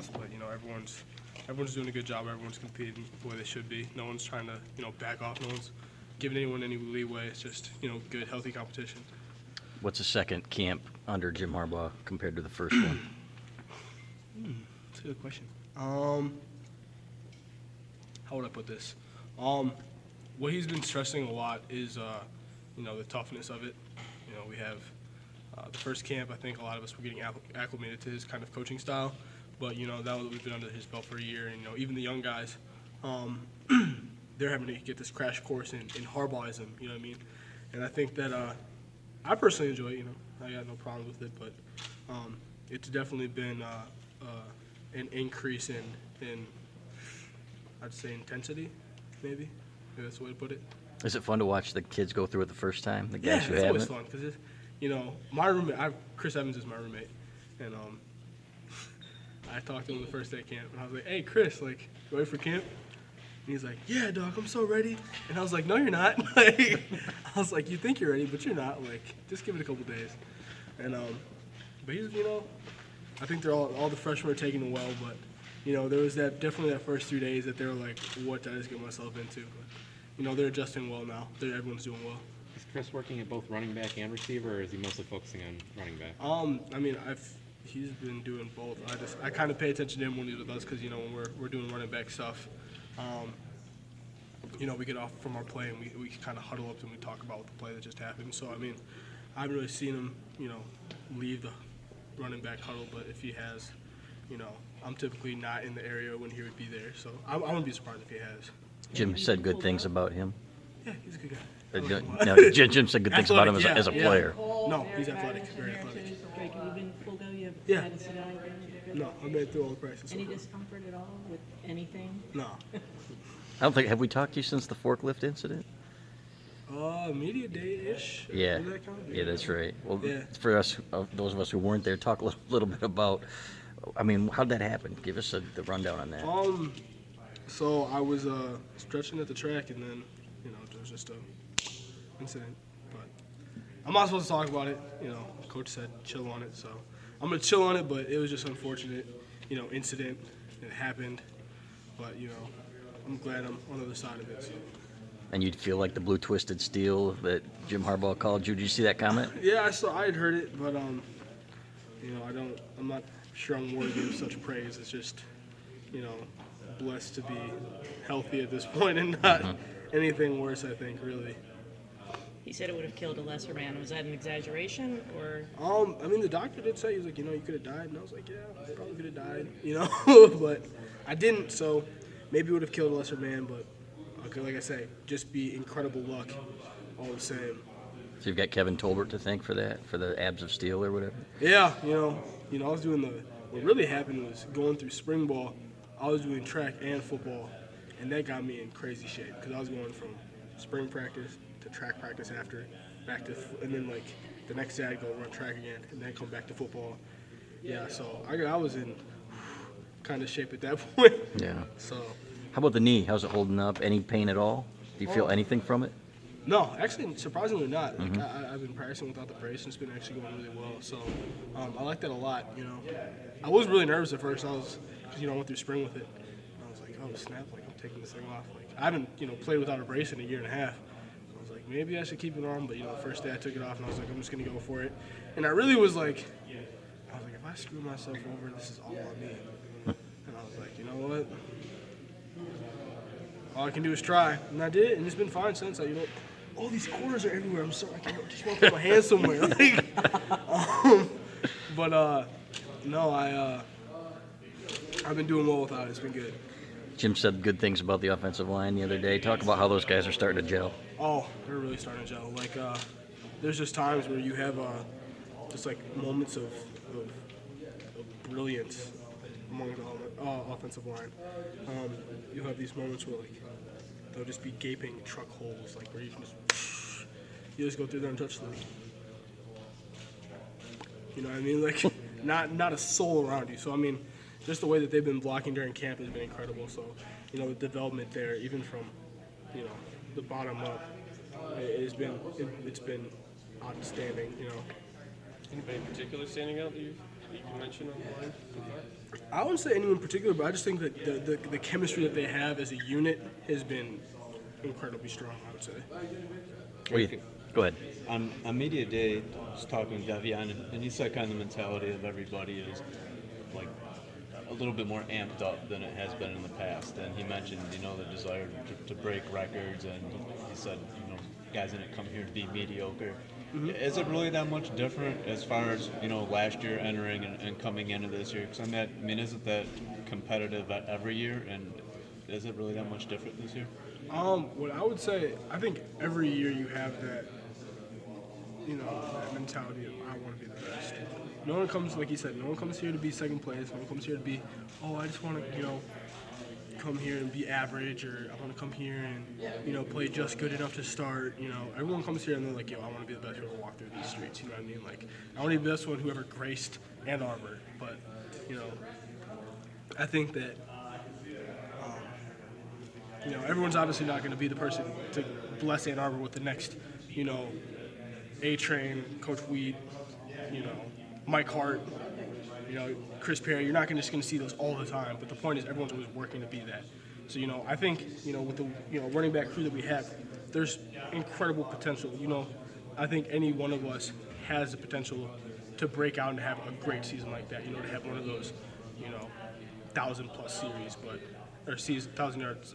else, but everyone's doing a good job. Everyone's competing the way they should be. No one's trying to back off. No one's giving anyone any leeway. It's just good, healthy competition. What's the second camp under Jim Harbaugh compared to the first one? That's a good question. How would I put this? What he's been stressing a lot is the toughness of it. We have the first camp. I think a lot of us were getting acclimated to his kind of coaching style, but now that we've been under his belt for a year, and even the young guys, they're having to get this crash course in Harbaugh'ism. You know what I mean? And I think that I personally enjoy it. I got no problem with it, but it's definitely been an increase in I'd say intensity, maybe that's the way to put it. Is it fun to watch the kids go through it the first time? The guys who it's haven't? always fun because my roommate, Chris Evans is my roommate, and I talked to him the first day of camp, and I was like, "Hey, Chris, like, you ready for camp?" And he's like, "Yeah, dog, I'm so ready." And I was like, "No, you're not." I was like, "You think you're ready, but you're not. Like, just give it a couple days." And but he's, I think they're all the freshmen are taking it well, but there was definitely that first 3 days that they were like, "What did I just get myself into?" But they're adjusting well now. Everyone's doing well. Is Chris working at both running back and receiver, or is he mostly focusing on running back? He's been doing both. I kind of pay attention to him when he's with us because when we're doing running back stuff, we get off from our play and we kind of huddle up and we talk about the play that just happened. So I haven't really seen him leave the running back huddle, but if he has, I'm typically not in the area when he would be there. So I wouldn't be surprised if he has. Jim said good things about him. Yeah, he's a good guy. No, Jim said good things about him Athletic, as a yeah. player. No, he's athletic, very athletic. Greg, have you been full go? You have Yeah. had to sit down again? No, I've been through all the practices. Any discomfort at all with anything? No. Have we talked to you since the forklift incident? Media day-ish. Yeah. Does that count? Yeah, that's right. Well, Yeah. for us, those of us who weren't there, talk a little bit about, how'd that happen? Give us the rundown on that. So I was stretching at the track, and then there was just a incident. But I'm not supposed to talk about it. Coach said chill on it, so I'm gonna chill on it. But it was just unfortunate, incident. It happened, but I'm glad I'm on the other side of it. So. And you'd feel like the blue twisted steel that Jim Harbaugh called you. Did you see that comment? Yeah, I had heard it, but I'm not sure I'm worthy of such praise. It's just, blessed to be healthy at this point and not anything worse, I think, really. He said it would have killed a lesser man. Was that an exaggeration or? The doctor did say, he was like, you could have died. And I was like, yeah, I probably could have died, but I didn't, so maybe it would have killed a lesser man, but like I say, just be incredible luck all the same. So you've got Kevin Tolbert to thank for that, for the abs of steel or whatever? Yeah, I was doing what really happened was going through spring ball, I was doing track and football, and that got me in crazy shape because I was going from spring practice to track practice after, and then the next day I'd go run track again, and then come back to football. Yeah, so I was in kind of shape at that point. Yeah. So. How about the knee? How's it holding up? Any pain at all? Do you feel anything from it? No, actually, surprisingly not. I've been practicing without the brace, and it's been actually going really well. So I like that a lot. I was really nervous at first. Because I went through spring with it. And I was like, oh snap! Like I'm taking this thing off. Like I haven't played without a brace in a year and a half. I was like, maybe I should keep it on. But the first day I took it off, and I was like, I'm just gonna go for it. And I really was like, if I screw myself over, this is all on me. And I was like, you know what? All I can do is try, and I did, and it's been fine since. All these corners are everywhere. I'm sorry, I just want to put my hands somewhere. I've been doing well without it. It's been good. Jim said good things about the offensive line the other day. Talk about how those guys are starting to gel. Oh, they're really starting to gel. There's just times where you have just moments of brilliance among the offensive line. You'll have these moments where they'll just be gaping truck holes, where you can just go through there and touch them. You know what I mean? Not a soul around you. So just the way that they've been blocking during camp has been incredible. So the development there, even from the bottom up, it's been outstanding. Anybody in particular standing out that you've you can mention on the line so far? I wouldn't say anyone in particular, but I just think that the chemistry that they have as a unit has been incredibly strong, I would say. What do you think? Go ahead. On media day, I was talking with Devion, and he said kind of the mentality of everybody is like a little bit more amped up than it has been in the past. And he mentioned, the desire to break records, and he said, guys didn't come here to be mediocre. Is it really that much different as far as last year entering and coming into this year? Because isn't that competitive every year, and is it really that much different this year? What I would say, I think every year you have that, that mentality of I want to be the best. No one comes, like you said, no one comes here to be second place. No one comes here to be, I just want to, come here and be average, or I want to come here and, play just good enough to start. Everyone comes here and they're like, I want to be the best who ever walked through these streets. You know what I mean? Like, I want to be the best one who ever graced Ann Arbor. But, I think that, everyone's obviously not going to be the person to bless Ann Arbor with the next, A-Train, Coach Weed, Mike Hart, Chris Perry. You're not just going to see those all the time. But the point is, everyone's always working to be that. So, I think, with the, running back crew that we have, there's incredible potential. I think any one of us has the potential to break out and have a great season like that. To have one of those, 1,000+ series, or 1,000 yards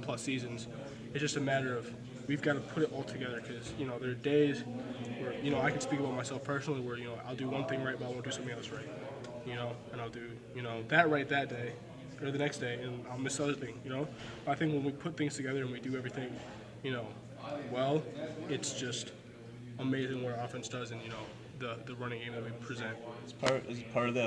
plus seasons. It's just a matter of we've got to put it all together, because there are days where I can speak about myself personally where I'll do one thing right, but I won't do something else right. And I'll do that right that day or the next day, and I'll miss the other thing. I think when we put things together and we do everything well, it's just amazing what our offense does, and the running game that we present. Is part of that